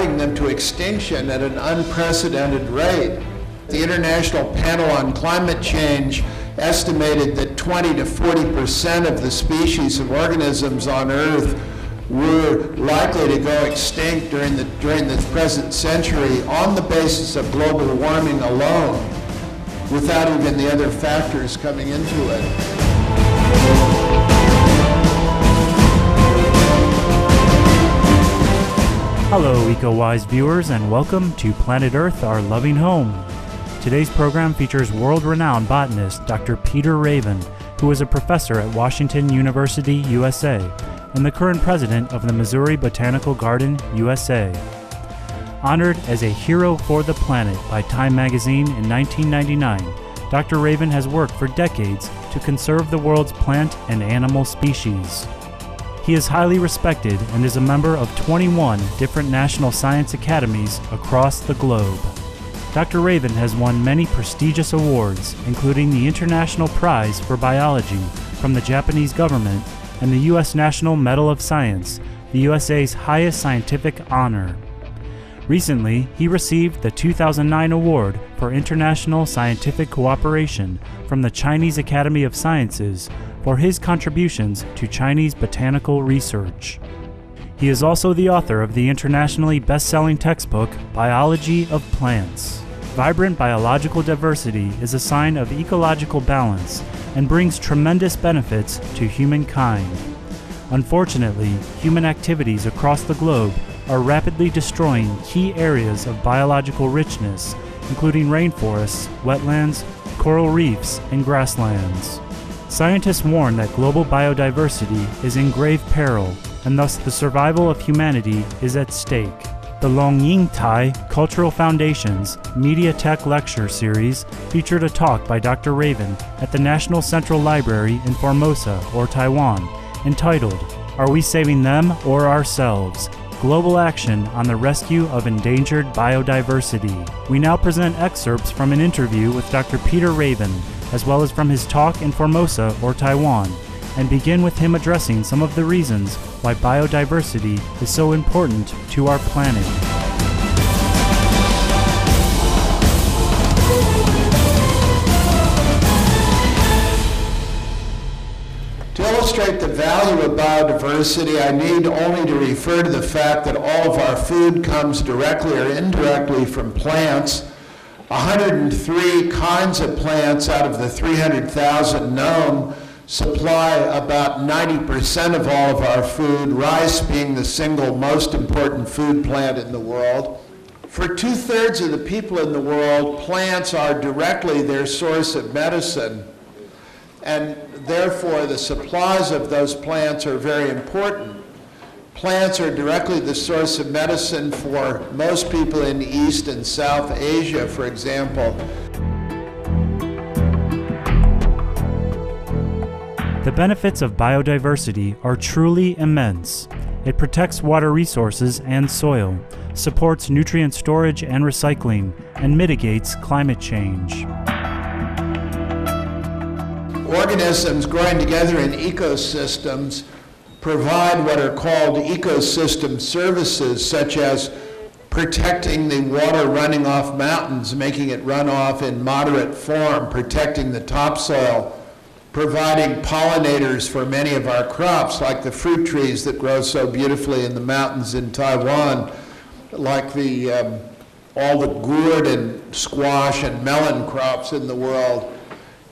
driving them to extinction at an unprecedented rate. The International Panel on Climate Change estimated that 20 to 40% of the species of organisms on Earth were likely to go extinct during the present century on the basis of global warming alone, without even the other factors coming into it. Hello, EcoWise viewers, and welcome to Planet Earth, Our Loving Home. Today's program features world-renowned botanist Dr. Peter Raven, who is a professor at Washington University, USA, and the current president of the Missouri Botanical Garden, USA. Honored as a hero for the planet by Time magazine in 1999, Dr. Raven has worked for decades to conserve the world's plant and animal species. He is highly respected and is a member of 21 different national science academies across the globe. Dr. Raven has won many prestigious awards, including the International Prize for Biology from the Japanese government and the U.S. National Medal of Science, the USA's highest scientific honor. Recently, he received the 2009 Award for International Scientific Cooperation from the Chinese Academy of Sciences for his contributions to Chinese botanical research. He is also the author of the internationally best-selling textbook, Biology of Plants. Vibrant biological diversity is a sign of ecological balance and brings tremendous benefits to humankind. Unfortunately, human activities across the globe are rapidly destroying key areas of biological richness, including rainforests, wetlands, coral reefs, and grasslands. Scientists warn that global biodiversity is in grave peril, and thus the survival of humanity is at stake. The Longyingtai Cultural Foundation's Media Tech Lecture Series featured a talk by Dr. Raven at the National Central Library in Formosa, or Taiwan, entitled, "Are We Saving Them or Ourselves? Global Action on the Rescue of Endangered Biodiversity." We now present excerpts from an interview with Dr. Peter Raven, as well as from his talk in Formosa, or Taiwan, and begin with him addressing some of the reasons why biodiversity is so important to our planet. To illustrate the value of biodiversity, I need only to refer to the fact that all of our food comes directly or indirectly from plants. 103 kinds of plants out of the 300,000 known supply about 90% of all of our food, rice being the single most important food plant in the world. For 2/3 of the people in the world, plants are directly their source of medicine, and therefore the supplies of those plants are very important. Plants are directly the source of medicine for most people in East and South Asia, for example. The benefits of biodiversity are truly immense. It protects water resources and soil, supports nutrient storage and recycling, and mitigates climate change. Organisms growing together in ecosystems provide what are called ecosystem services, such as protecting the water running off mountains, making it run off in moderate form, protecting the topsoil, providing pollinators for many of our crops, like the fruit trees that grow so beautifully in the mountains in Taiwan, like all the gourd and squash and melon crops in the world.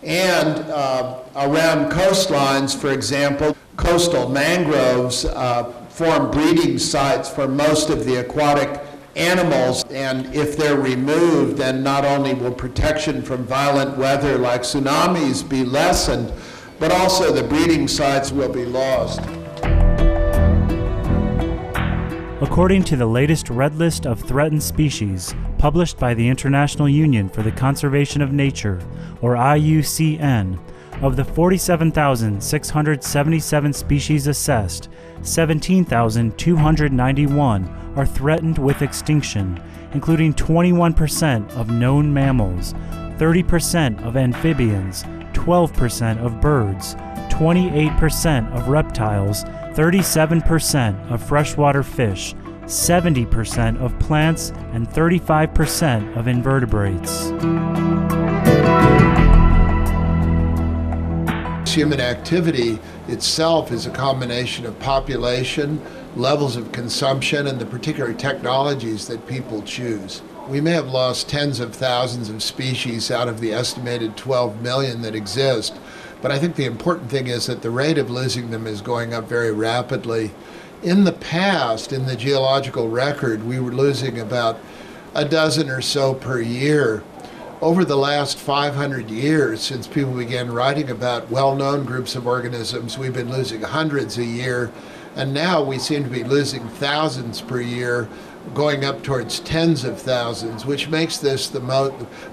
And around coastlines, for example, coastal mangroves form breeding sites for most of the aquatic animals, and if they're removed, then not only will protection from violent weather like tsunamis be lessened, but also the breeding sites will be lost. According to the latest Red List of Threatened Species, published by the International Union for the Conservation of Nature, or IUCN, of the 47,677 species assessed, 17,291 are threatened with extinction, including 21% of known mammals, 30% of amphibians, 12% of birds, 28% of reptiles, 37% of freshwater fish, 70% of plants, and 35% of invertebrates. Human activity itself is a combination of population, levels of consumption, and the particular technologies that people choose. We may have lost tens of thousands of species out of the estimated 12 million that exist, but I think the important thing is that the rate of losing them is going up very rapidly. In the past, in the geological record, we were losing about a dozen or so per year. Over the last 500 years, since people began writing about well-known groups of organisms, we've been losing hundreds a year, and now we seem to be losing thousands per year, going up towards tens of thousands, which makes this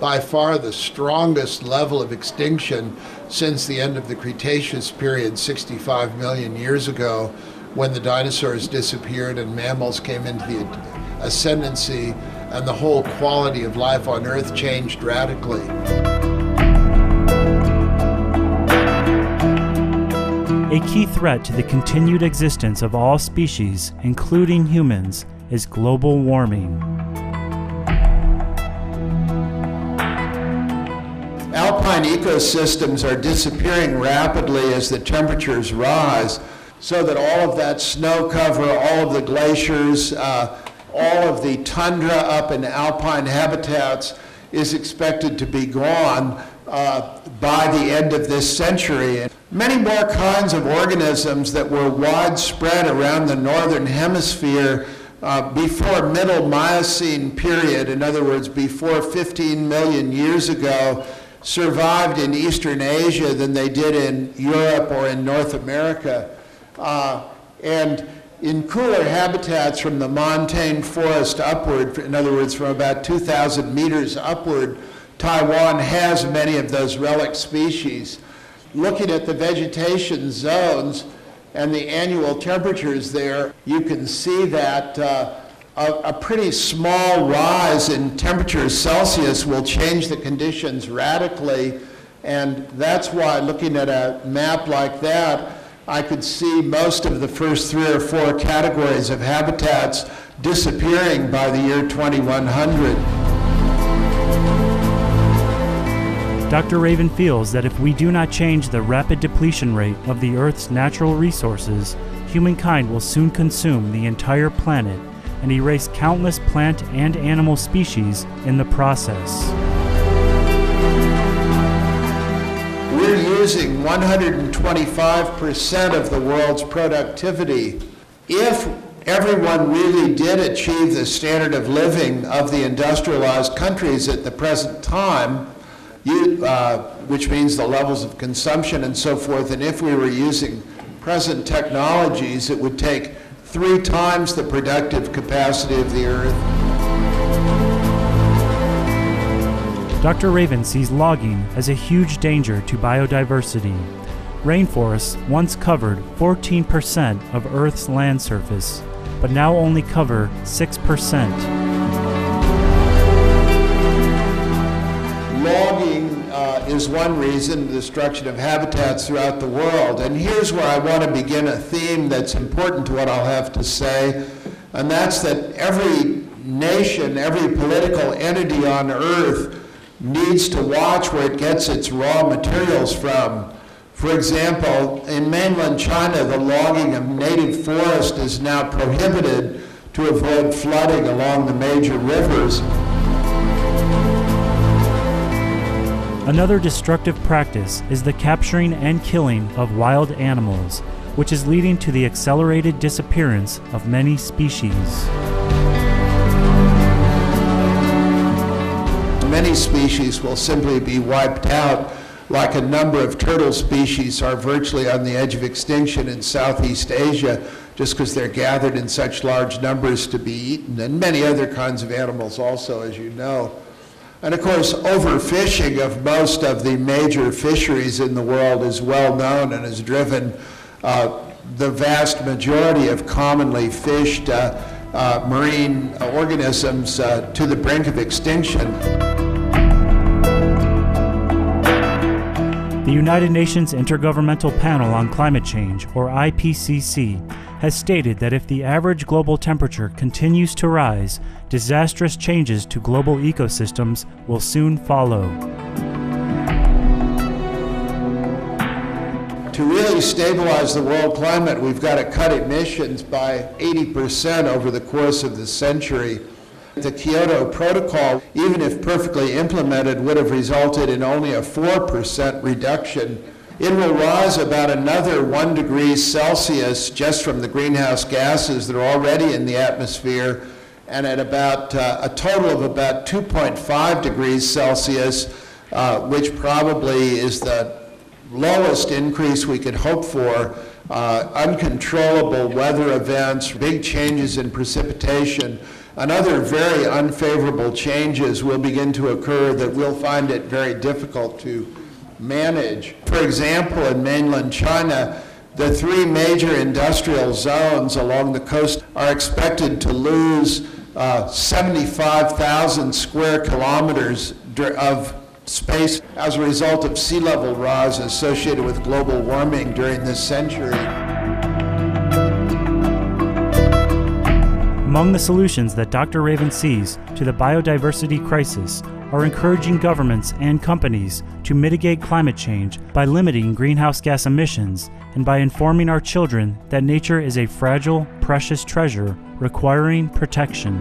by far the strongest level of extinction since the end of the Cretaceous period 65 million years ago, when the dinosaurs disappeared and mammals came into the ascendancy, and the whole quality of life on Earth changed radically. A key threat to the continued existence of all species, including humans, is global warming. Alpine ecosystems are disappearing rapidly as the temperatures rise, so that all of that snow cover, all of the glaciers, all of the tundra up in alpine habitats is expected to be gone by the end of this century. Many more kinds of organisms that were widespread around the northern hemisphere before Middle Miocene period, in other words, before 15 million years ago, survived in Eastern Asia than they did in Europe or in North America. And in cooler habitats from the montane forest upward, in other words, from about 2,000 meters upward, Taiwan has many of those relic species. Looking at the vegetation zones and the annual temperatures there, you can see that a pretty small rise in temperatures Celsius will change the conditions radically, and that's why, looking at a map like that, I could see most of the first 3 or 4 categories of habitats disappearing by the year 2100. Dr. Raven feels that if we do not change the rapid depletion rate of the Earth's natural resources, humankind will soon consume the entire planet and erase countless plant and animal species in the process. We're using 125% of the world's productivity. If everyone really did achieve the standard of living of the industrialized countries at the present time, which means the levels of consumption and so forth, and if we were using present technologies, it would take 3 times the productive capacity of the Earth. Dr. Raven sees logging as a huge danger to biodiversity. Rainforests once covered 14% of Earth's land surface, but now only cover 6%. Logging is one reason, the destruction of habitats throughout the world. And here's where I want to begin a theme that's important to what I'll have to say, and that's that every nation, every political entity on Earth needs to watch where it gets its raw materials from. For example, in mainland China, the logging of native forest is now prohibited to avoid flooding along the major rivers. Another destructive practice is the capturing and killing of wild animals, which is leading to the accelerated disappearance of many species. Many species will simply be wiped out, like a number of turtle species are virtually on the edge of extinction in Southeast Asia, just because they're gathered in such large numbers to be eaten, and many other kinds of animals also, as you know. And of course, overfishing of most of the major fisheries in the world is well known and has driven the vast majority of commonly fished marine organisms to the brink of extinction. The The United Nations Intergovernmental Panel on Climate Change, or IPCC, has stated that if the average global temperature continues to rise, disastrous changes to global ecosystems will soon follow. To really stabilize the world climate, we've got to cut emissions by 80% over the course of the century. The Kyoto Protocol, even if perfectly implemented, would have resulted in only a 4% reduction. It will rise about another 1 degree Celsius just from the greenhouse gases that are already in the atmosphere, and at about a total of about 2.5 degrees Celsius, which probably is the lowest increase we could hope for. Uncontrollable weather events, big changes in precipitation, and other very unfavorable changes will begin to occur that we'll find it very difficult to manage. For example, in mainland China, the 3 major industrial zones along the coast are expected to lose 75,000 square kilometers of space as a result of sea level rise associated with global warming during this century. Among the solutions that Dr. Raven sees to the biodiversity crisis are encouraging governments and companies to mitigate climate change by limiting greenhouse gas emissions and by informing our children that nature is a fragile, precious treasure requiring protection.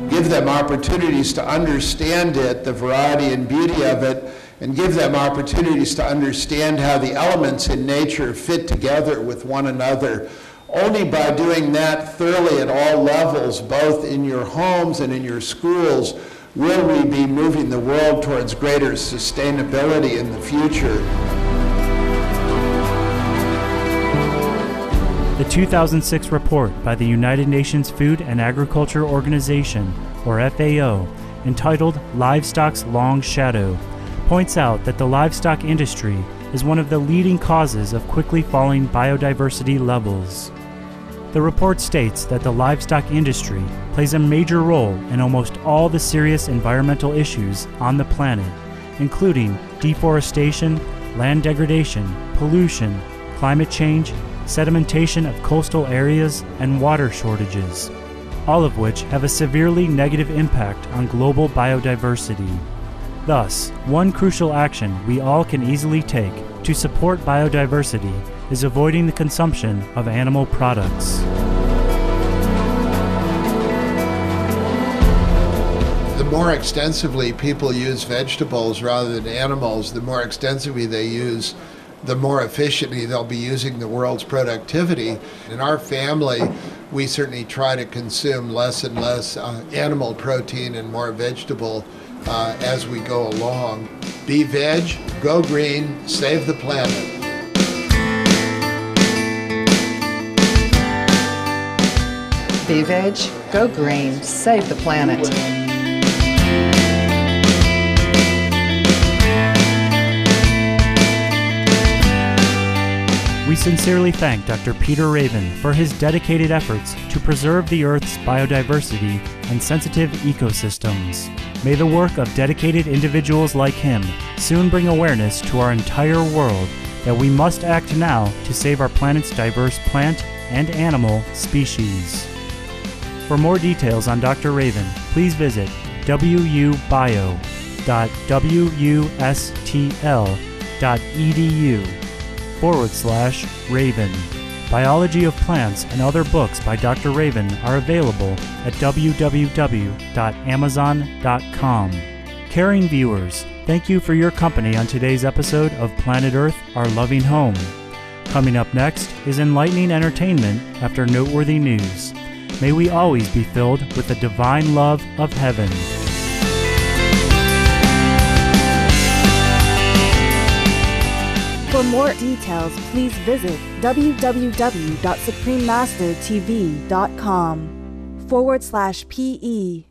Give them opportunities to understand it, the variety and beauty of it, and give them opportunities to understand how the elements in nature fit together with one another. Only by doing that thoroughly at all levels, both in your homes and in your schools, will we be moving the world towards greater sustainability in the future. The 2006 report by the United Nations Food and Agriculture Organization, or FAO, entitled Livestock's Long Shadow, points out that the livestock industry is one of the leading causes of quickly falling biodiversity levels. The report states that the livestock industry plays a major role in almost all the serious environmental issues on the planet, including deforestation, land degradation, pollution, climate change, sedimentation of coastal areas, and water shortages, all of which have a severely negative impact on global biodiversity. Thus, one crucial action we all can easily take to support biodiversity is avoiding the consumption of animal products. The more extensively people use vegetables rather than animals, the more extensively they use, the more efficiently they'll be using the world's productivity. In our family, we certainly try to consume less and less animal protein and more vegetable as we go along. Be veg, go green, save the planet. Be veg, go green, save the planet. We sincerely thank Dr. Peter Raven for his dedicated efforts to preserve the Earth's biodiversity and sensitive ecosystems. May the work of dedicated individuals like him soon bring awareness to our entire world that we must act now to save our planet's diverse plant and animal species. For more details on Dr. Raven, please visit wubio.wustl.edu/Raven. Biology of Plants and other books by Dr. Raven are available at www.amazon.com. Caring viewers, thank you for your company on today's episode of Planet Earth, Our Loving Home. Coming up next is enlightening entertainment after noteworthy news. May we always be filled with the divine love of heaven. For more details, please visit www.suprememastertv.com/PE